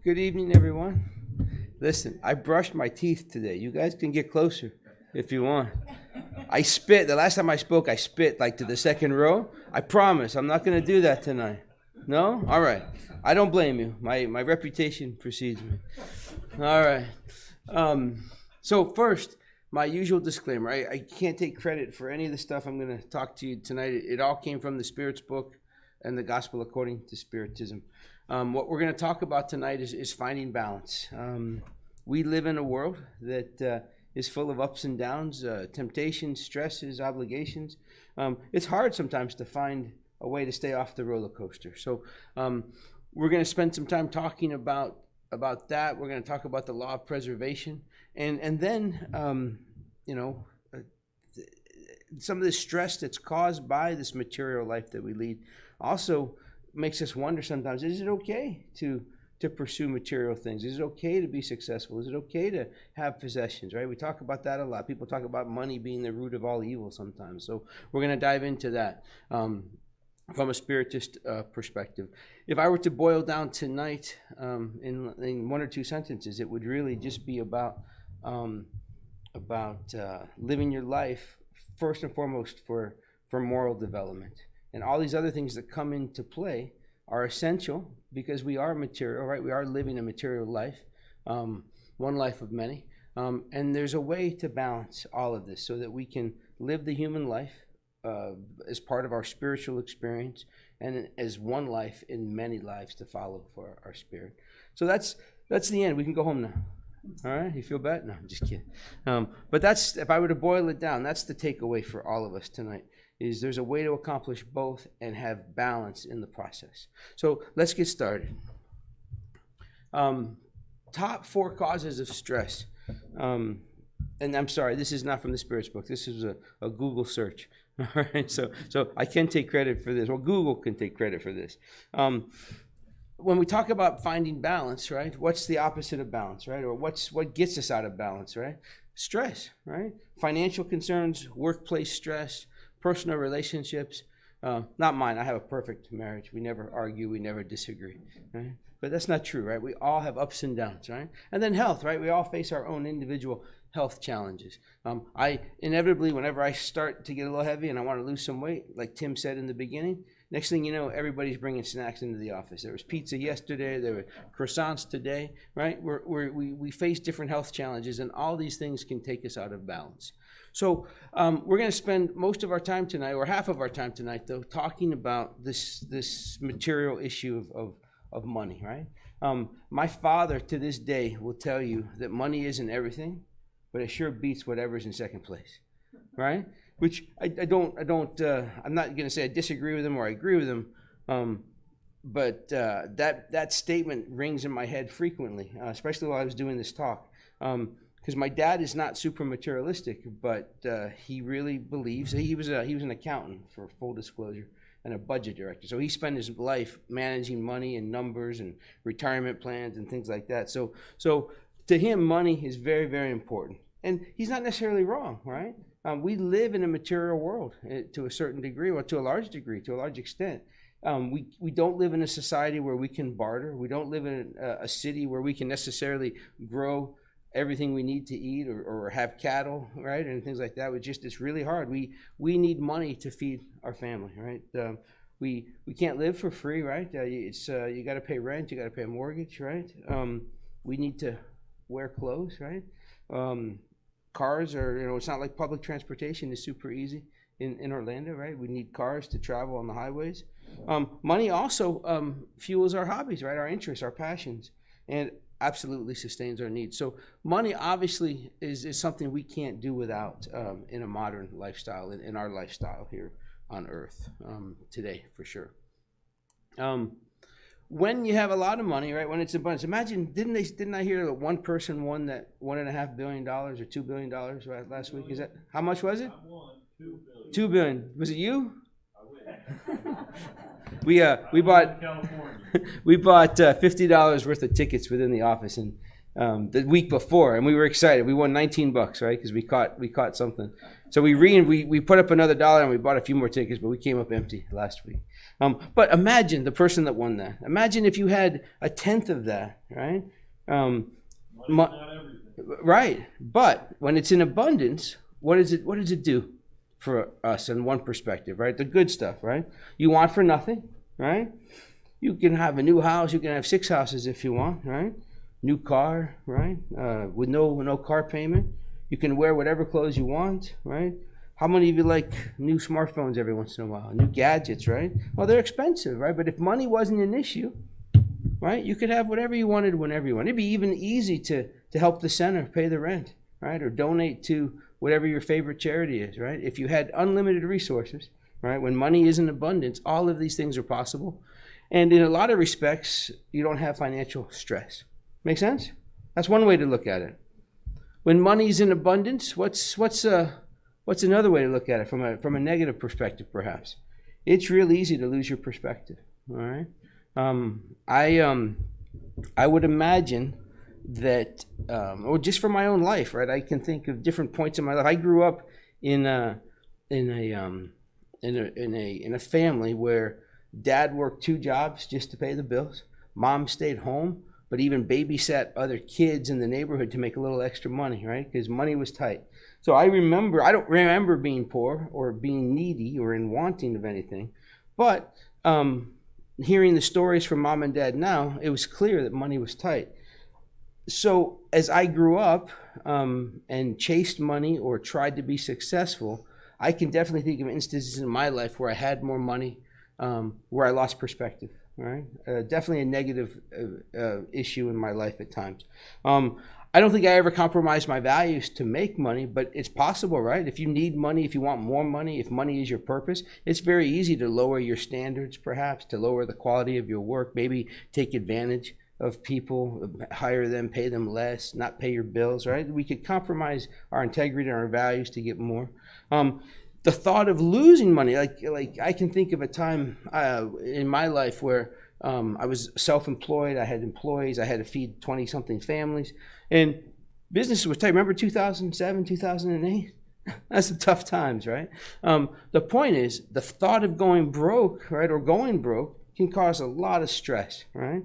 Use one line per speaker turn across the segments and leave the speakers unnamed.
Good evening, everyone. Listen, I brushed my teeth today. You guys can get closer if you want. I spit. The last time I spoke, I spit like to the second row. I promise I'm not going to do that tonight. No? All right. I don't blame you. My reputation precedes me. All right. So first, my usual disclaimer. I can't take credit for any of the stuff I'm going to talk to you tonight. It all came from the Spirit's book and the Gospel according to Spiritism. What we're going to talk about tonight is finding balance. We live in a world that is full of ups and downs, temptations, stresses, obligations. It's hard sometimes to find a way to stay off the roller coaster. So we're going to spend some time talking about that. We're going to talk about the law of preservation. And then, some of the stress that's caused by this material life that we lead also makes us wonder sometimes, is it okay to pursue material things? Is it okay to be successful? Is it okay to have possessions, right? We talk about that a lot. People talk about money being the root of all evil sometimes. So we're going to dive into that from a Spiritist perspective. If I were to boil down tonight in one or two sentences, it would really just be about living your life first and foremost for moral development. And all these other things that come into play are essential because we are material, right? We are living a material life, one life of many. And there's a way to balance all of this so that we can live the human life as part of our spiritual experience and as one life in many lives to follow for our spirit. So that's the end. We can go home now. All right? You feel bad? No, I'm just kidding. But that's, if I were to boil it down, that's the takeaway for all of us tonight. Is there's a way to accomplish both and have balance in the process. So let's get started. Top 4 causes of stress. And I'm sorry, this is not from the Spirit's book. This is a Google search. All right, so I can take credit for this. Well, Google can take credit for this. When we talk about finding balance, right? What's the opposite of balance, right? Or what gets us out of balance, right? Stress, right? Financial concerns, workplace stress, personal relationships. Not mine. I have a perfect marriage. We never argue. We never disagree. Right? But that's not true, right? We all have ups and downs, right? And then health, right? We all face our own individual health challenges. I inevitably, whenever I start to get a little heavy and I want to lose some weight, like Tim said in the beginning, next thing you know, everybody's bringing snacks into the office. There was pizza yesterday. There were croissants today, right? We face different health challenges, and all these things can take us out of balance. So we're going to spend most of our time tonight, or half of our time tonight, though, talking about this material issue of money, right? My father, to this day, will tell you that money isn't everything, but it sure beats whatever's in second place, right? Which I'm not going to say I disagree with him or I agree with him, but that statement rings in my head frequently, especially while I was doing this talk. Because my dad is not super materialistic, but he really believes he was an accountant, for full disclosure, and a budget director. So he spent his life managing money and numbers and retirement plans and things like that. So to him, money is very, very important, and he's not necessarily wrong, right? We live in a material world to a certain degree, or to a large degree, to a large extent. We don't live in a society where we can barter. We don't live in a city where we can necessarily grow everything we need to eat or have cattle, right, and things like that. It's really hard. We need money to feed our family, right? We can't live for free, right? You got to pay rent, you got to pay a mortgage, right? We need to wear clothes, right? Cars are, it's not like public transportation is super easy in Orlando, right? We need cars to travel on the highways. Money also fuels our hobbies, right? Our interests, our passions, and absolutely sustains our needs. So money obviously is something we can't do without in a modern lifestyle, in our lifestyle here on earth today, for sure. When you have a lot of money, right, when it's abundance, imagine, didn't I hear that one person won that $1.5 billion or $2 billion right, last week? Is that, how much was it?
I won $2 billion.
$2 billion. Was it you?
I
We bought
California.
we bought $50 worth of tickets within the office, and the week before, and we were excited. We won $19, right? Because we caught something. So we put up another dollar and we bought a few more tickets, but we came up empty last week. But imagine the person that won that. Imagine if you had a tenth of that, right? Money's not everything. Right. But when it's in abundance, what does it do for us in one perspective, right? The good stuff, right? You want for nothing, right? You can have a new house. You can have 6 houses if you want, right? New car, right? With no car payment. You can wear whatever clothes you want, right? How many of you like new smartphones every once in a while? New gadgets, right? Well, they're expensive, right? But if money wasn't an issue, right? You could have whatever you wanted whenever you wanted. It'd be even easy to help the center pay the rent, right? Or donate to whatever your favorite charity is, right? If you had unlimited resources, right? When money is in abundance, all of these things are possible. And in a lot of respects, you don't have financial stress. Make sense? That's one way to look at it. When money's in abundance, what's another way to look at it from a negative perspective, perhaps? It's real easy to lose your perspective. All right. I would imagine that, or just from my own life, right? I can think of different points in my life. I grew up in a family where dad worked 2 jobs just to pay the bills. Mom stayed home, but even babysat other kids in the neighborhood to make a little extra money, right? Because money was tight. So I don't remember being poor or being needy or in wanting of anything, but hearing the stories from mom and dad now, it was clear that money was tight. So as I grew up and chased money or tried to be successful, I can definitely think of instances in my life where I had more money, where I lost perspective. Right? Definitely a negative issue in my life at times. I don't think I ever compromised my values to make money, but it's possible, right? If you need money, if you want more money, if money is your purpose, it's very easy to lower your standards, perhaps, to lower the quality of your work, maybe take advantage of people, hire them, pay them less, not pay your bills, right? We could compromise our integrity and our values to get more. The thought of losing money, like I can think of a time in my life where I was self-employed, I had employees, I had to feed 20-something families, and business was tight. Remember 2007, 2008? That's some tough times, right? The point is, the thought of going broke, right, or going broke can cause a lot of stress, right?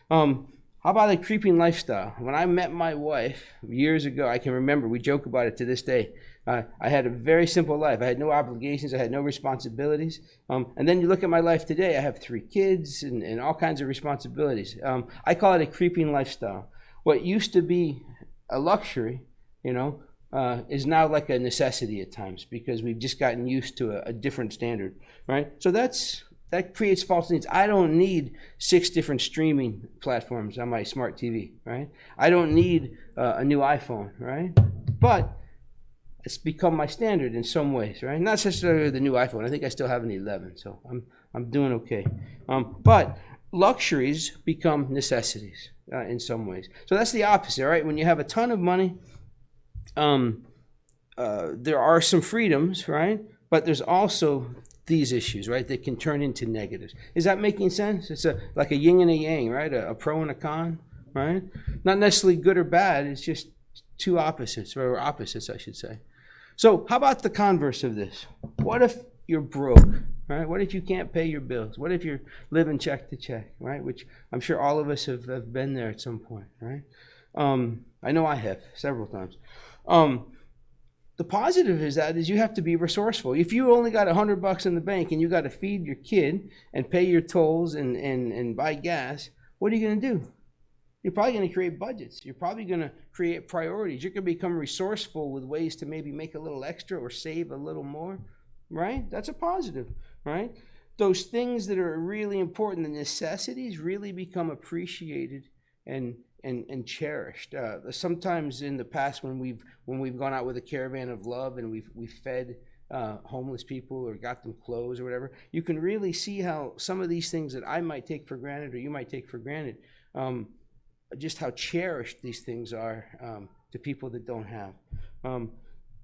How about a creeping lifestyle? When I met my wife years ago, I can remember, we joke about it to this day. I had a very simple life. I had no obligations. I had no responsibilities. And then you look at my life today, I have 3 kids and all kinds of responsibilities. I call it a creeping lifestyle. What used to be a luxury, is now like a necessity at times because we've just gotten used to a different standard, right? So that creates false needs. I don't need 6 different streaming platforms on my smart TV, right? I don't need a new iPhone, right? But it's become my standard in some ways, right? Not necessarily the new iPhone. I think I still have an 11, so I'm doing okay. But luxuries become necessities in some ways. So that's the opposite, right? When you have a ton of money, there are some freedoms, right? But there's also these issues, right, that can turn into negatives. Is that making sense? It's like a yin and a yang, right? A pro and a con, right? Not necessarily good or bad. It's just 2 opposites, or opposites, I should say. So how about the converse of this? What if you're broke, right? What if you can't pay your bills? What if you're living check to check, right? Which I'm sure all of us have been there at some point, right? I know I have several times. The positive is you have to be resourceful. If you only got $100 in the bank and you got to feed your kid and pay your tolls and buy gas, what are you going to do? You're probably going to create budgets. You're probably going to create priorities. You're going to become resourceful with ways to maybe make a little extra or save a little more, right? That's a positive, right? Those things that are really important, the necessities, really become appreciated and cherished. Sometimes in the past, when we've gone out with a caravan of love and we've fed homeless people or got them clothes or whatever, you can really see how some of these things that I might take for granted or you might take for granted, just how cherished these things are to people that don't have.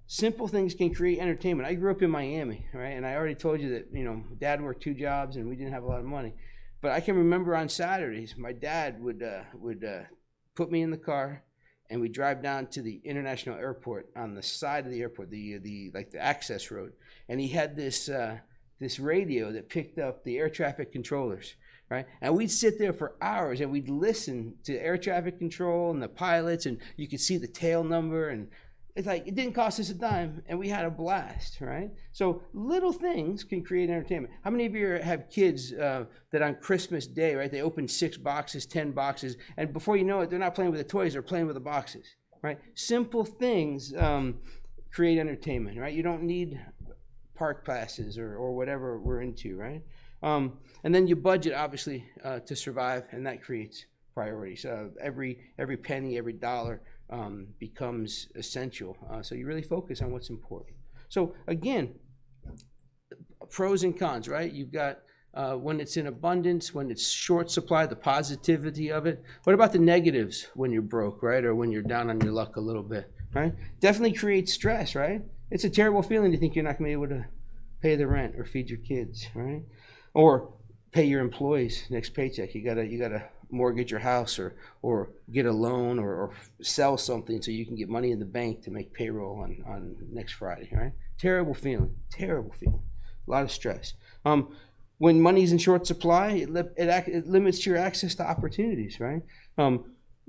Simple things can create entertainment. I grew up in Miami, right? And I already told you that, Dad worked 2 jobs and we didn't have a lot of money. But I can remember on Saturdays, my dad would put me in the car and we drive down to the international airport on the side of the airport, the like the access road, and he had this this radio that picked up the air traffic controllers, right? And we'd sit there for hours and we'd listen to air traffic control and the pilots, and you could see the tail number, and it's like it didn't cost us a dime, and we had a blast, right? So little things can create entertainment. How many of you have kids that on Christmas Day, right, they open 6 boxes, 10 boxes, and before you know it, they're not playing with the toys, they're playing with the boxes, right? Simple things create entertainment, right? You don't need park passes or whatever we're into, right? And then you budget, obviously, to survive, and that creates priorities. Every penny, every dollar becomes essential. So you really focus on what's important. So again, pros and cons, right? You've got when it's in abundance, when it's short supply, the positivity of it. What about the negatives when you're broke, right? Or when you're down on your luck a little bit, right? Definitely creates stress, right? It's a terrible feeling to think you're not going to be able to pay the rent or feed your kids, right? Or pay your employees next paycheck. You gotta mortgage your house or get a loan or sell something so you can get money in the bank to make payroll on next Friday, right? Terrible feeling, a lot of stress. When money's in short supply, it limits your access to opportunities, right?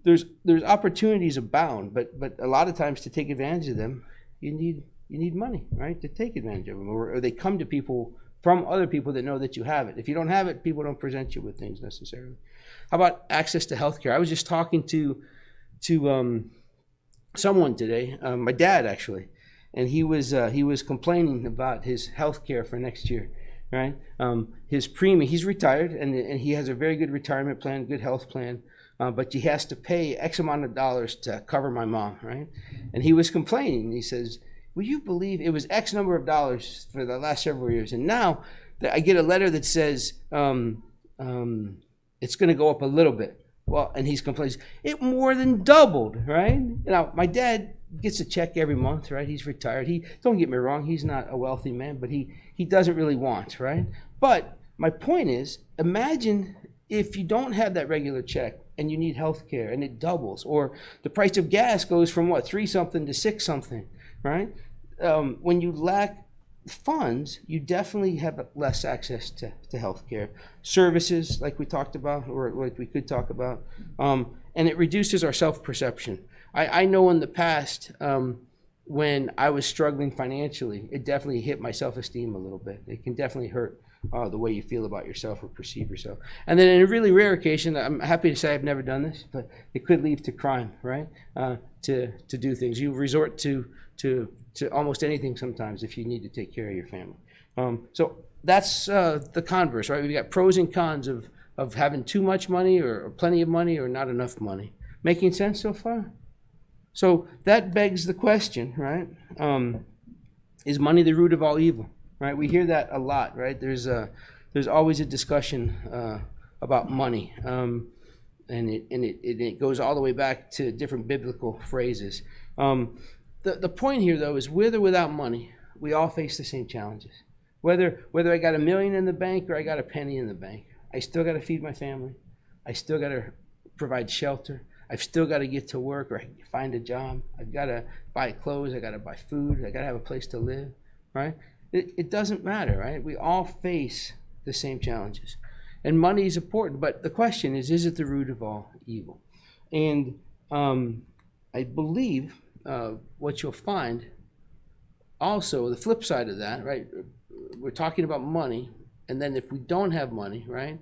There's opportunities abound, but a lot of times to take advantage of them, you need money, right, to take advantage of them, or they come to people from other people that know that you have it. If you don't have it, people don't present you with things necessarily. How about access to healthcare? I was just talking to someone today, my dad actually, and he was complaining about his healthcare for next year, right? His premium, he's retired, and he has a very good retirement plan, good health plan, but he has to pay X amount of dollars to cover my mom, right? And he was complaining. He says, will you believe it was X number of dollars for the last several years, and now I get a letter that says it's going to go up a little bit. Well, and he's complaining, it more than doubled, right? Now, my dad gets a check every month, right? He's retired. Don't get me wrong, he's not a wealthy man, but he doesn't really want, right? But my point is, imagine if you don't have that regular check and you need health care and it doubles, or the price of gas goes from what, 3 something to 6 something, right? When you lack funds, you definitely have less access to healthcare services, like we talked about, or like we could talk about, and it reduces our self-perception. I know in the past, when I was struggling financially, it definitely hit my self-esteem a little bit. It can definitely hurt the way you feel about yourself or perceive yourself. And then in a really rare occasion, I'm happy to say I've never done this, but it could lead to crime, right? To do things. You resort to almost anything sometimes if you need to take care of your family. So that's the converse, right? We've got pros and cons of having too much money or plenty of money or not enough money. Making sense so far? So that begs the question, right? Is money the root of all evil? Right? We hear that a lot, right? There's always a discussion about money, and it goes all the way back to different biblical phrases. The point here, though, is with or without money, we all face the same challenges. Whether I got $1 million in the bank or I got a penny in the bank, I still got to feed my family. I still got to provide shelter. I've still got to get to work or find a job. I've got to buy clothes. I got to buy food. I got to have a place to live, right? It doesn't matter, right? We all face the same challenges. And money is important, but the question is it the root of all evil? And I believe what you'll find also, the flip side of that, right? We're talking about money, and then if we don't have money, right,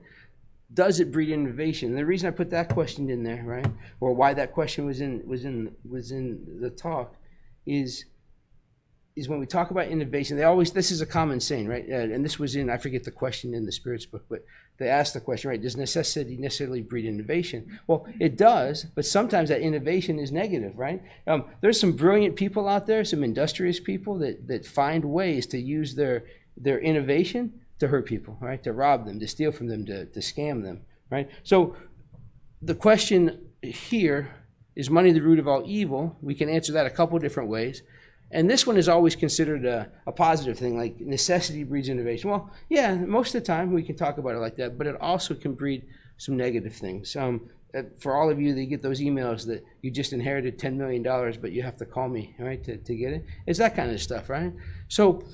does it breed innovation? And the reason I put that question in there, right, or why that question was in the talk is when we talk about innovation, this is a common saying, right? And this was I forget the question in the Spirits book, but they asked the question, right, does necessity necessarily breed innovation? Well, it does, but sometimes that innovation is negative, right? There's some brilliant people out there, some industrious people that find ways to use their innovation to hurt people, right? To rob them, to steal from them, to scam them, right? So the question here, is money the root of all evil? We can answer that a couple different ways. And this one is always considered a positive thing, like necessity breeds innovation. Well, yeah, most of the time we can talk about it like that, but it also can breed some negative things. for all of you that get those emails that you just inherited $10 million, but you have to call me, right, to get it. It's that kind of stuff, right? So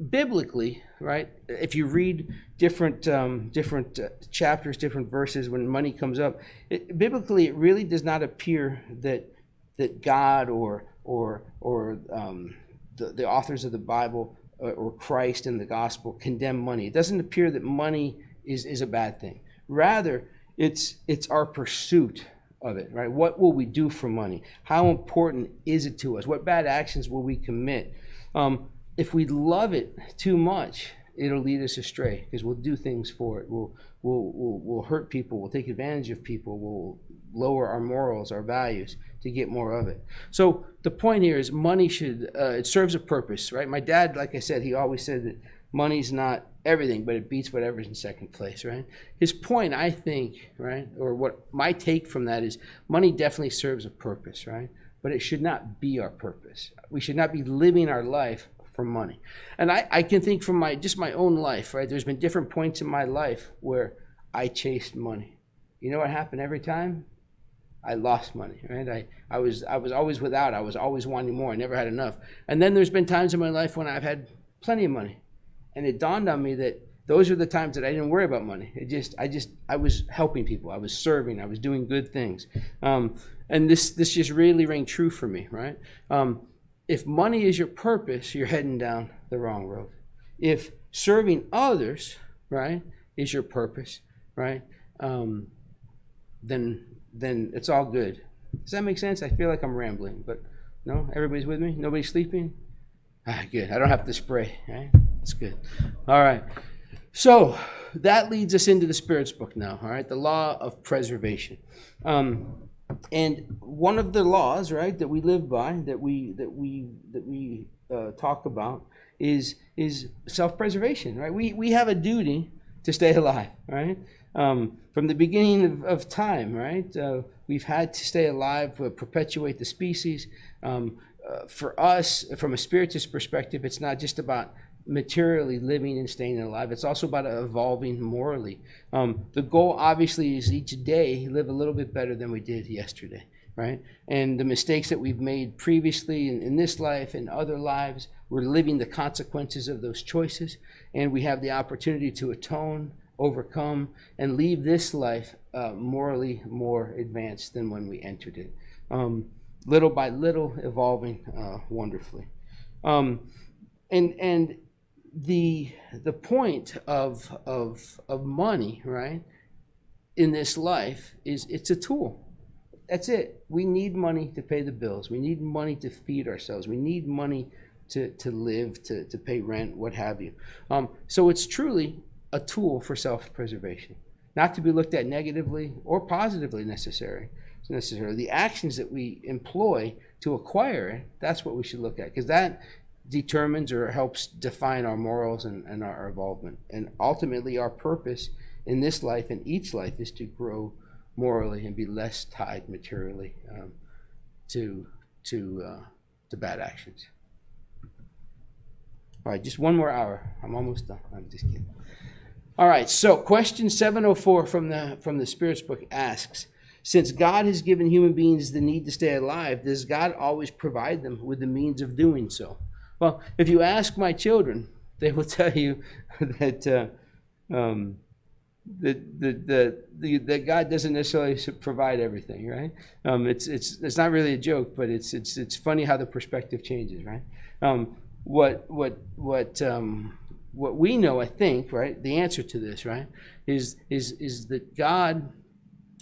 biblically, right, if you read different chapters, different verses when money comes up, biblically it really does not appear that God or the authors of the Bible or Christ and the gospel condemn money. It doesn't appear that money is a bad thing. Rather, it's our pursuit of it, right? What will we do for money? How important is it to us? What bad actions will we commit? If we love it too much, it'll lead us astray because we'll do things for it. We'll hurt people. We'll take advantage of people. We'll lower our morals, our values to get more of it. So the point here is money it serves a purpose, right? My dad, like I said, he always said that money's not everything, but it beats whatever's in second place, right? His point, I think, right, or what my take from that is money definitely serves a purpose, right? But it should not be our purpose. We should not be living our life for money. And I can think from my own life, right? There's been different points in my life where I chased money. You know what happened every time? I lost money, right? I was always without. I was always wanting more. I never had enough. And then there's been times in my life when I've had plenty of money. And it dawned on me that those are the times that I didn't worry about money. I was helping people. I was serving. I was doing good things. And this just really rang true for me, right? If money is your purpose, you're heading down the wrong road. If serving others, right, is your purpose, right, then it's all good. Does that make sense? I feel like I'm rambling, but no, everybody's with me? Nobody's sleeping? Good. I don't have to spray, right? That's good. All right. So that leads us into the Spirit's book now, all right, the law of preservation. And one of the laws, right, that we live by, that we talk about, is self-preservation, right? We have a duty to stay alive, right? From the beginning of time, right? We've had to stay alive, perpetuate the species. For us, from a spiritist perspective, it's not just about materially living and staying alive. It's also about evolving morally. The goal, obviously, is each day live a little bit better than we did yesterday, right? And the mistakes that we've made previously in this life and other lives, we're living the consequences of those choices, and we have the opportunity to atone, overcome, and leave this life morally more advanced than when we entered it. Little by little, evolving wonderfully. And the point of money, right, in this life is it's a tool. That's it. We need money to pay the bills. We need money to feed ourselves. We need money to live, to pay rent, what have you. So it's truly a tool for self-preservation, not to be looked at negatively or positively necessarily. The actions that we employ to acquire it, that's what we should look at, because that determines or helps define our morals and our involvement. And ultimately, our purpose in this life and each life is to grow morally and be less tied materially to bad actions. All right, just one more hour. I'm almost done. I'm just kidding. All right, so question 704 from the Spirit's book asks, since God has given human beings the need to stay alive, does God always provide them with the means of doing so? Well, if you ask my children, they will tell you that that God doesn't necessarily provide everything, right? It's not really a joke, but it's funny how the perspective changes, right? What we know, I think, right? The answer to this, right, is that God,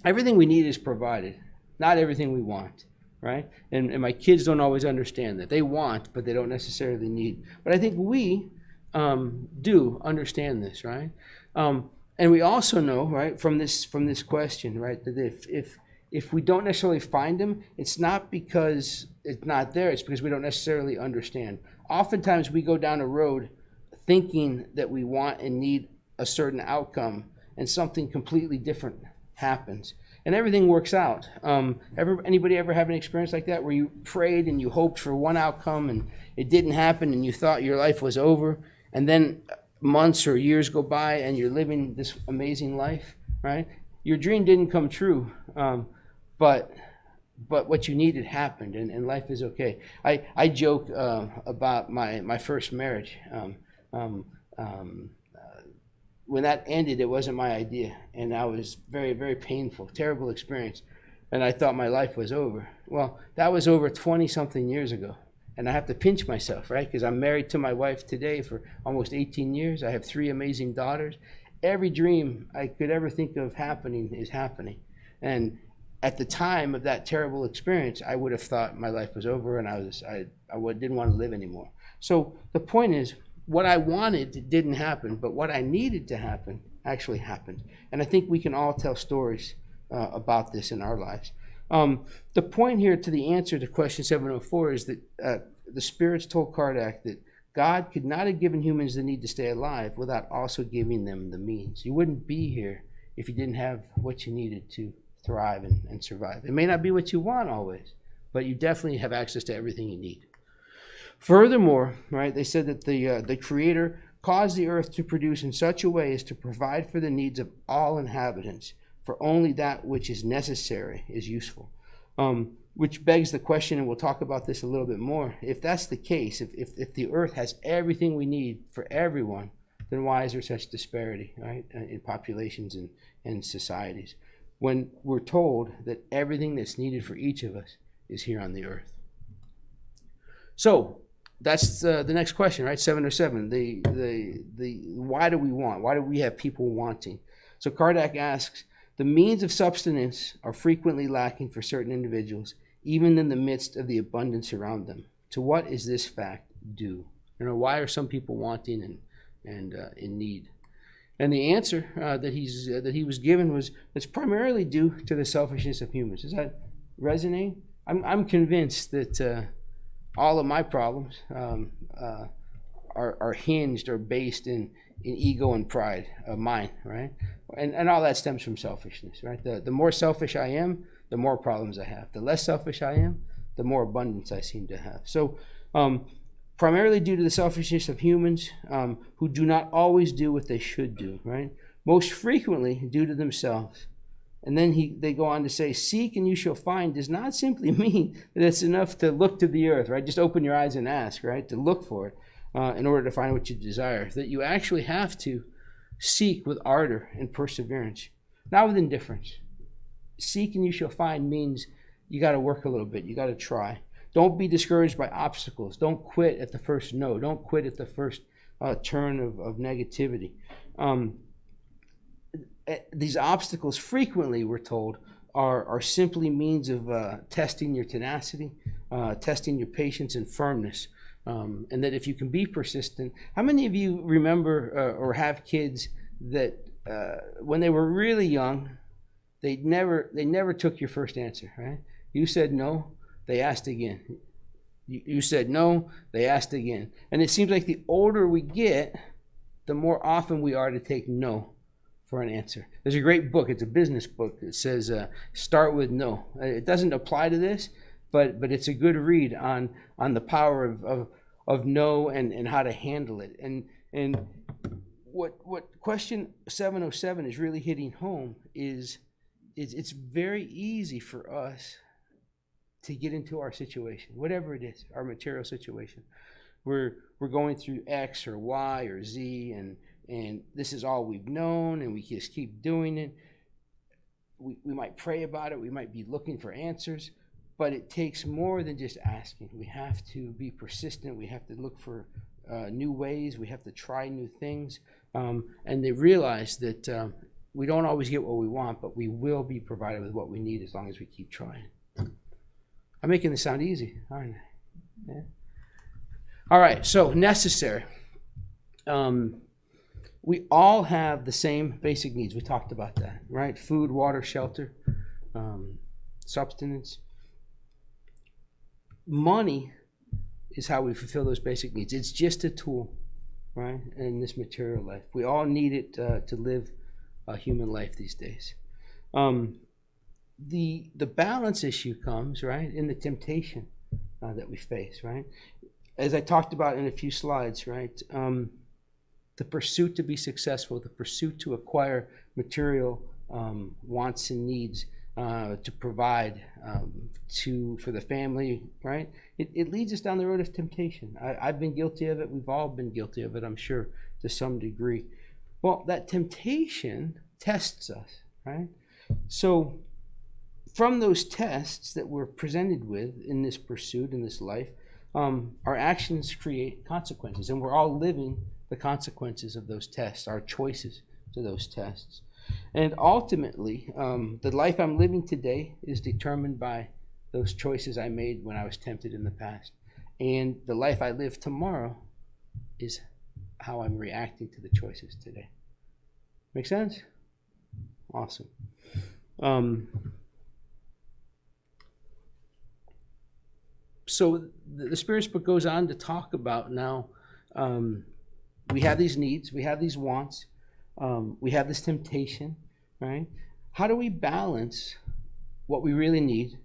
everything we need is provided, not everything we want, right? And my kids don't always understand that. They want, but they don't necessarily need. But I think we do understand this, right? And we also know, right, from this question, right, that if we don't necessarily find them, it's not because it's not there. It's because we don't necessarily understand. Oftentimes we go down a road thinking that we want and need a certain outcome, and something completely different happens, and everything works out. Anybody ever have an experience like that where you prayed and you hoped for one outcome and it didn't happen and you thought your life was over, and then months or years go by and you're living this amazing life, right? your dream didn't come true, but what you needed happened, and life is okay. I joke about my first marriage. When that ended, it wasn't my idea, and I was very, very painful, terrible experience, and I thought my life was over. Well, that was over 20-something years ago, and I have to pinch myself, right? Because I'm married to my wife today for almost 18 years. I have 3 amazing daughters. Every dream I could ever think of happening is happening, and at the time of that terrible experience, I would have thought my life was over, and I didn't want to live anymore. So the point is, what I wanted didn't happen, but what I needed to happen actually happened. And I think we can all tell stories about this in our lives. The point here to the answer to question 704 is that the spirits told Kardec that God could not have given humans the need to stay alive without also giving them the means. You wouldn't be here if you didn't have what you needed to thrive and survive. It may not be what you want always, but you definitely have access to everything you need. Furthermore, right, they said that the Creator caused the earth to produce in such a way as to provide for the needs of all inhabitants, for only that which is necessary is useful. Which begs the question, and we'll talk about this a little bit more, if that's the case, if the earth has everything we need for everyone, then why is there such disparity, right, in populations and societies, when we're told that everything that's needed for each of us is here on the earth? So that's the next question, right? 707. The why do we want? Why do we have people wanting? So Kardec asks, the means of subsistence are frequently lacking for certain individuals, even in the midst of the abundance around them. To what is this fact due? Why are some people wanting and in need? And the answer that he was given was it's primarily due to the selfishness of humans. Does that resonate? I'm convinced that all of my problems are hinged or based in ego and pride of mine, right? And all that stems from selfishness, right? The more selfish I am, the more problems I have. The less selfish I am, the more abundance I seem to have. So primarily due to the selfishness of humans who do not always do what they should do, right? Most frequently due to themselves. And then they go on to say, seek and you shall find does not simply mean that it's enough to look to the earth, right? Just open your eyes and ask, right? To look for it in order to find what you desire. That you actually have to seek with ardor and perseverance, not with indifference. Seek and you shall find means you got to work a little bit. You got to try. Don't be discouraged by obstacles. Don't quit at the first no. Don't quit at the first turn of negativity. These obstacles frequently, we're told, are simply means of testing your tenacity, testing your patience and firmness. And that if you can be persistent, how many of you remember or have kids that when they were really young, they never took your first answer, right? You said no, they asked again. You said no, they asked again. And it seems like the older we get, the more often we are to take no for an answer. There's a great book, it's a business book, that says start with no. It doesn't apply to this, but it's a good read on the power of no and how to handle it. And what question 707 is really hitting home is it's very easy for us to get into our situation, whatever it is, our material situation. We're going through X or Y or Z, and this is all we've known, and we just keep doing it. We might pray about it, we might be looking for answers, but it takes more than just asking. We have to be persistent, we have to look for new ways, we have to try new things, and they realize that we don't always get what we want, but we will be provided with what we need as long as we keep trying. I'm making this sound easy, aren't I? Yeah. All right, so necessary. We all have the same basic needs. We talked about that, right? Food, water, shelter, substance. Money is how we fulfill those basic needs. It's just a tool, right, in this material life. We all need it to live a human life these days. The balance issue comes, right, in the temptation that we face, right? As I talked about in a few slides, right, the pursuit to be successful, the pursuit to acquire material wants and needs to provide for the family, right? It leads us down the road of temptation. I've been guilty of it. We've all been guilty of it, I'm sure, to some degree. Well, that temptation tests us, right? So from those tests that we're presented with in this pursuit, in this life, our actions create consequences, and we're all living the consequences of those tests, our choices to those tests. And ultimately, the life I'm living today is determined by those choices I made when I was tempted in the past. And the life I live tomorrow is how I'm reacting to the choices today. Make sense? Awesome. So the Spirit's book goes on to talk about now, we have these needs, we have these wants, we have this temptation, right? How do we balance what we really need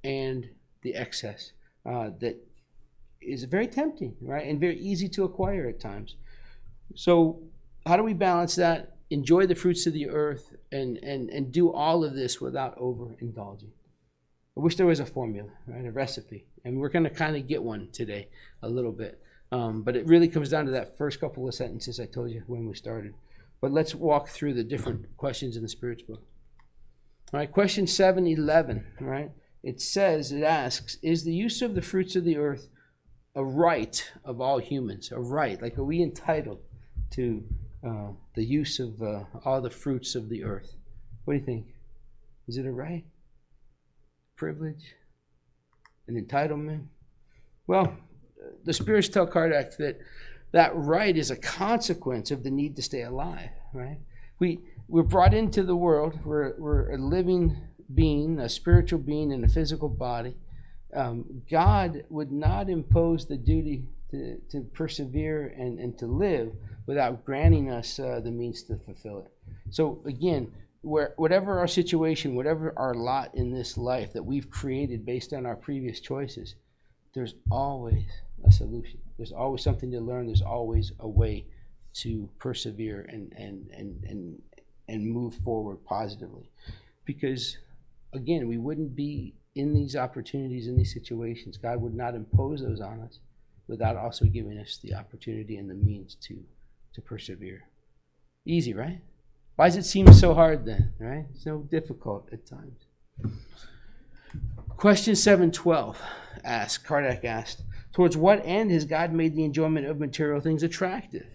and the excess that is very tempting, right? And very easy to acquire at times. So how do we balance that, enjoy the fruits of the earth, and do all of this without overindulging? I wish there was a formula, right? A recipe. And we're going to kind of get one today, a little bit. But it really comes down to that first couple of sentences I told you when we started. But let's walk through the different questions in the Spirit's book. All right, question 711, right? It asks, is the use of the fruits of the earth a right of all humans? A right, like, are we entitled to the use of all the fruits of the earth? What do you think? Is it a right? Privilege? An entitlement? Well, the Spirits tell Kardec that right is a consequence of the need to stay alive, right? We're brought into the world. We're a living being, a spiritual being in a physical body. God would not impose the duty to persevere and to live without granting us the means to fulfill it. So again, whatever our situation, whatever our lot in this life that we've created based on our previous choices, there's always a solution. There's always something to learn. There's always a way to persevere and move forward positively. Because again, we wouldn't be in these opportunities, in these situations. God would not impose those on us without also giving us the opportunity and the means to persevere. Easy, right? Why does it seem so hard then, right? So difficult at times. Question 712 Kardec asked, towards what end has God made the enjoyment of material things attractive?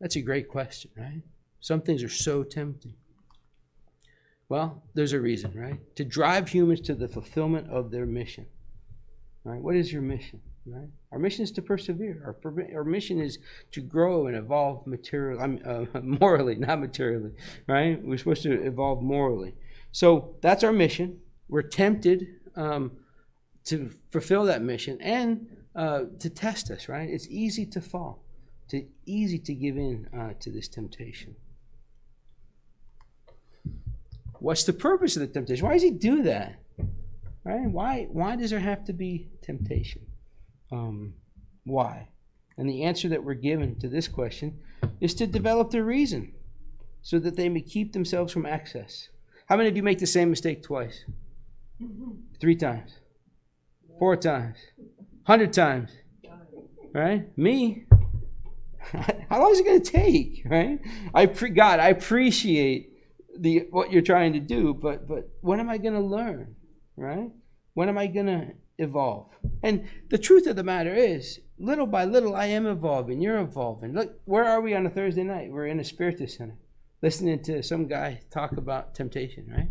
That's a great question, right? Some things are so tempting. Well, there's a reason, right? To drive humans to the fulfillment of their mission, right? What is your mission, right? Our mission is to persevere. Our mission is to grow and evolve morally, not materially, right? We're supposed to evolve morally. So that's our mission. We're tempted to fulfill that mission and to test us, right? It's easy to fall, easy to give in to this temptation. What's the purpose of the temptation? Why does he do that? Right? Why does there have to be temptation? Why? And the answer that we're given to this question is to develop the reason so that they may keep themselves from excess. How many of you make the same mistake twice? 3 times? 4 times? 100 times? Right? Me? How long is it going to take? Right? God, I appreciate what you're trying to do, but when am I going to learn? Right? When am I going to evolve? And the truth of the matter is, little by little, I am evolving. You're evolving. Look, where are we on a Thursday night? We're in a Spiritism center, listening to some guy talk about temptation, right?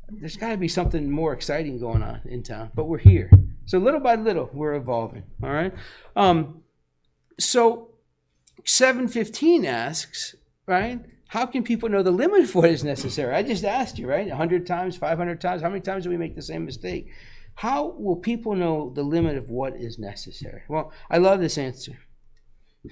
There's got to be something more exciting going on in town, but we're here. So little by little, we're evolving, all right? So 715 asks, right, how can people know the limit of what is necessary? I just asked you, right? 100 times, 500 times, how many times do we make the same mistake? How will people know the limit of what is necessary? Well, I love this answer,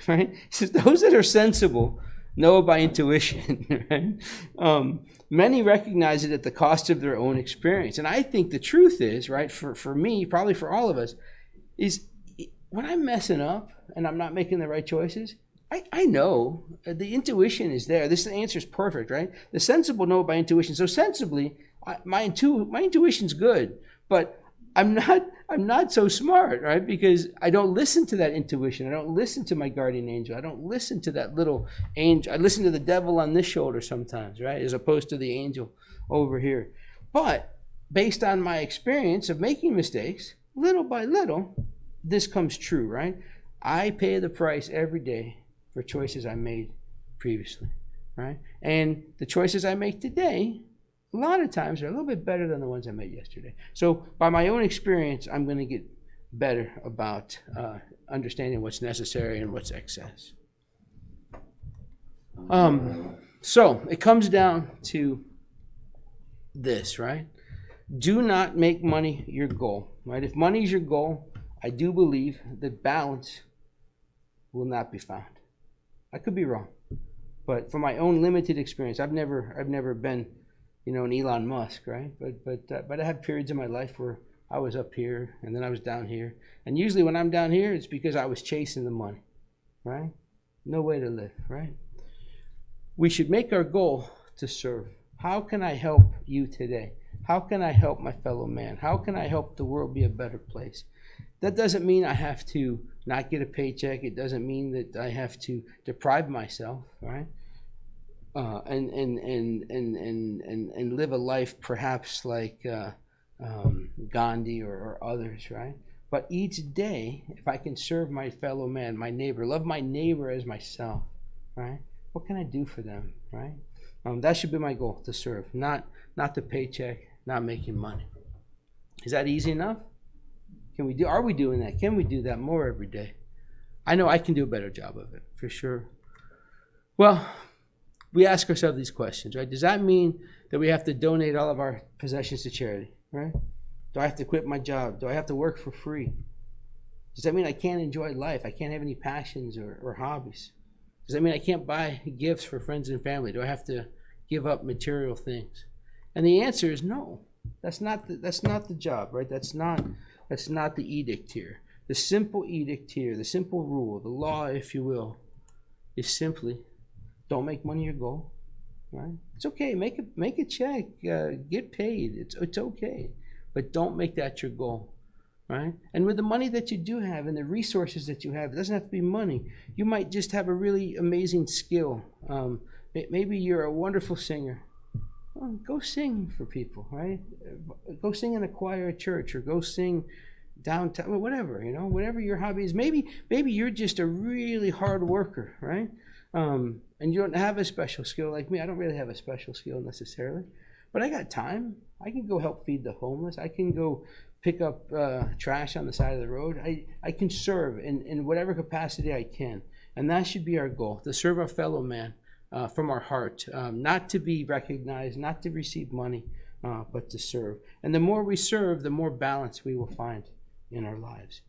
right? It says, those that are sensible know by intuition, right? Many recognize it at the cost of their own experience. And I think the truth is, right, for me, probably for all of us, is when I'm messing up and I'm not making the right choices, I know the intuition is there. This answer is perfect, right? The sensible know by intuition. So sensibly, my intuition's good, but I'm not so smart, right? Because I don't listen to that intuition. I don't listen to my guardian angel. I don't listen to that little angel. I listen to the devil on this shoulder sometimes, right? As opposed to the angel over here. But based on my experience of making mistakes, little by little, this comes true, right? I pay the price every day for choices I made previously, right? And the choices I make today, a lot of times, are a little bit better than the ones I made yesterday. So by my own experience, I'm going to get better about understanding what's necessary and what's excess. So it comes down to this, right? Do not make money your goal, right? If money is your goal, I do believe that balance will not be found. I could be wrong, but from my own limited experience, I've never been, an Elon Musk, right? But I have periods in my life where I was up here and then I was down here, and usually when I'm down here, it's because I was chasing the money, right? No way to live, right? We should make our goal to serve. How can I help you today? How can I help my fellow man? How can I help the world be a better place? That doesn't mean I have to not get a paycheck. It doesn't mean that I have to deprive myself, right? And live a life perhaps like Gandhi or others, right? But each day, if I can serve my fellow man, my neighbor, love my neighbor as myself, right? What can I do for them, right? That should be my goal, to serve, not the paycheck, not making money. Is that easy enough? Are we doing that? Can we do that more every day? I know I can do a better job of it, for sure. Well, we ask ourselves these questions, right? Does that mean that we have to donate all of our possessions to charity, right? Do I have to quit my job? Do I have to work for free? Does that mean I can't enjoy life? I can't have any passions or hobbies? Does that mean I can't buy gifts for friends and family? Do I have to give up material things? And the answer is no. That's not the job, right? That's not the edict here. The simple edict here, the simple rule, the law, if you will, is simply don't make money your goal, right? It's okay. Make a check. Get paid. It's okay. But don't make that your goal, right? And with the money that you do have and the resources that you have, it doesn't have to be money. You might just have a really amazing skill. Maybe you're a wonderful singer. Well, go sing for people, right? Go sing in a choir at church, or go sing downtown, or whatever, whatever your hobby is. Maybe you're just a really hard worker, right? And you don't have a special skill like me. I don't really have a special skill necessarily, but I got time. I can go help feed the homeless. I can go pick up trash on the side of the road. I can serve in whatever capacity I can. And that should be our goal, to serve our fellow man from our heart, not to be recognized, not to receive money, but to serve. And the more we serve, the more balance we will find in our lives.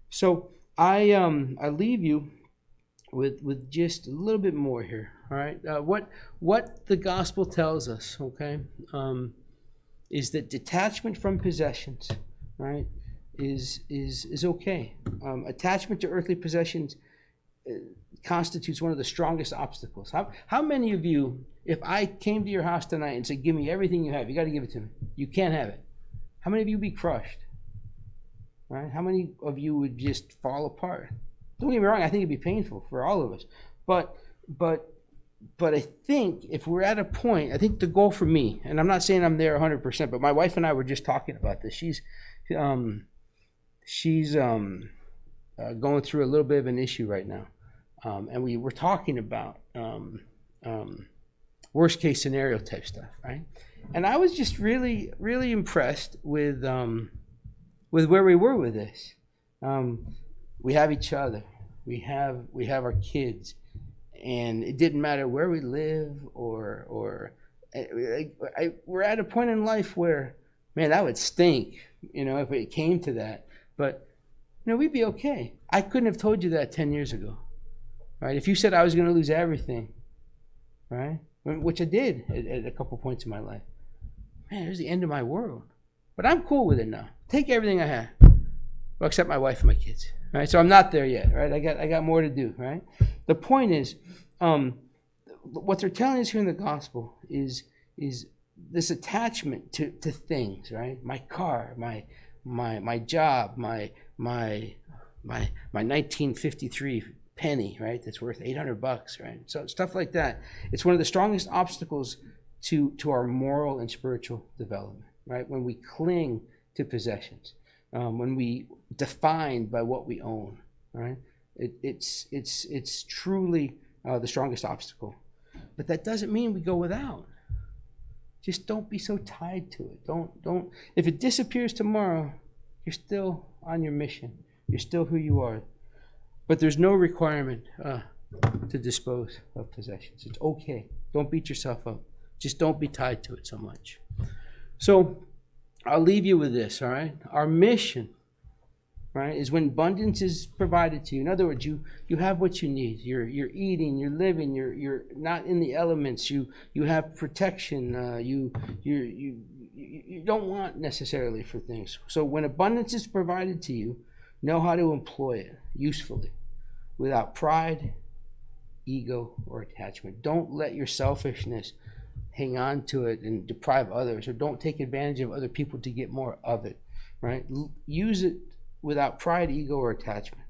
So I leave you with just a little bit more here. All right, what the gospel tells us, okay, is that detachment from possessions, right, is okay. Attachment to earthly possessions constitutes one of the strongest obstacles. How many of you, if I came to your house tonight and said, "Give me everything you have," you got to give it to me. You can't have it. How many of you would be crushed? Right? How many of you would just fall apart? Don't get me wrong. I think it'd be painful for all of us. But I think if we're at a point, I think the goal for me, and I'm not saying I'm there 100%, but my wife and I were just talking about this. She's going through a little bit of an issue right now, and we were talking about worst case scenario type stuff, right? And I was just really, really impressed with where we were with this. We have each other. We have our kids, and it didn't matter where we live or we're at a point in life where, man, that would stink, if it came to that. But we'd be okay. I couldn't have told you that 10 years ago, right? If you said I was going to lose everything, right, which I did at a couple points in my life, man, it was the end of my world. But I'm cool with it now. Take everything I have, well, except my wife and my kids, right? So I'm not there yet, right? I got more to do, right? The point is, what they're telling us here in the gospel is this attachment to things, right? My car, my job, my 1953 penny, right? That's worth $800, right? So stuff like that. It's one of the strongest obstacles to our moral and spiritual development, right? When we cling to possessions, when we defined by what we own, right? It's truly the strongest obstacle. But that doesn't mean we go without. Just don't be so tied to it. Don't. If it disappears tomorrow, you're still on your mission. You're still who you are. But there's no requirement to dispose of possessions. It's okay. Don't beat yourself up. Just don't be tied to it so much. So I'll leave you with this, all right? Our mission, right, is when abundance is provided to you. In other words, you have what you need. You're eating, you're living, you're not in the elements. You have protection. You don't want necessarily for things. So when abundance is provided to you, know how to employ it usefully, without pride, ego, or attachment. Don't let your selfishness hang on to it and deprive others, or don't take advantage of other people to get more of it, right? Use it without pride, ego, or attachment.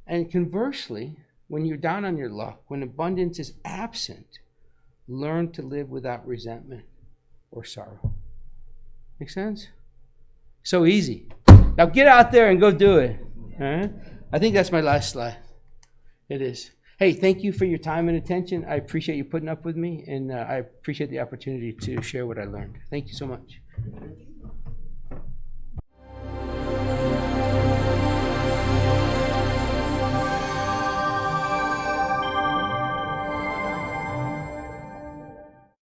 And conversely, when you're down on your luck, when abundance is absent, learn to live without resentment or sorrow. Make sense? So easy. Now get out there and go do it. All right? I think that's my last slide. It is. Hey, thank you for your time and attention. I appreciate you putting up with me, and I appreciate the opportunity to share what I learned. Thank you so much.